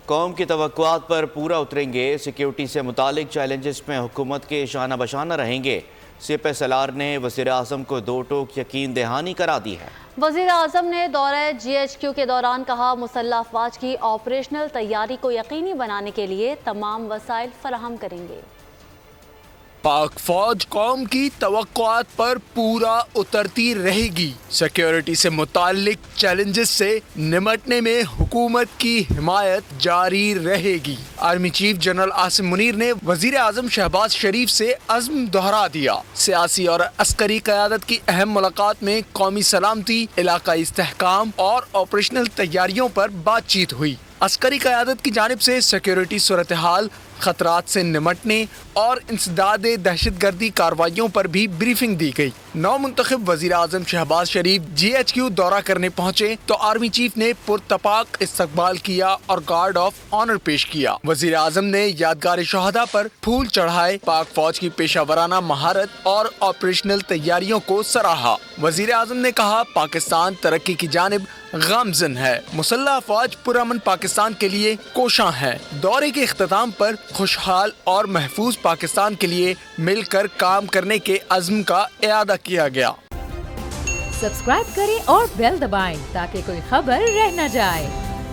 قوم کی توقعات پر پورا اتریں گے، سیکیورٹی سے متعلق چیلنجز میں حکومت کے شانہ بشانہ رہیں گے۔ سپہ سالار نے وزیر اعظم کو دو ٹوک یقین دہانی کرا دی ہے۔ وزیر اعظم نے دورہ GHQ کے دوران کہا، مسلح افواج کی آپریشنل تیاری کو یقینی بنانے کے لیے تمام وسائل فراہم کریں گے۔ پاک فوج قوم کی توقعات پر پورا اترتی رہے گی، سیکیورٹی سے متعلق چیلنجز سے نمٹنے میں حکومت کی حمایت جاری رہے گی۔ Army chief general Asim Munir نے وزیر اعظم شہباز شریف سے عزم دہرا دیا۔ سیاسی اور عسکری قیادت کی اہم ملاقات میں قومی سلامتی، علاقائی استحکام اور آپریشنل تیاریوں پر بات چیت ہوئی۔ عسکری قیادت کی جانب سے سیکیورٹی صورتحال، خطرات سے نمٹنے اور انسداد دہشت گردی کارروائیوں پر بھی بریفنگ دی گئی۔ نو منتخب وزیر اعظم شہباز شریف GHQ دورہ کرنے پہنچے تو آرمی چیف نے پرتپاک استقبال کیا اور گارڈ آف آنر پیش کیا۔ وزیر اعظم نے یادگار شہداء پر پھول چڑھائے، پاک فوج کی پیشہ ورانہ مہارت اور آپریشنل تیاریوں کو سراہا۔ وزیر اعظم نے کہا، پاکستان ترقی کی جانب گامزن ہے، مسلح افواج پرامن پاکستان کے لیے کوشاں ہیں۔ دورے کے اختتام پر خوشحال اور محفوظ پاکستان کے لیے مل کر کام کرنے کے عزم کا اعادہ کیا گیا۔ سبسکرائب کریں اور بیل دبائیں تاکہ کوئی خبر رہ نہ جائے۔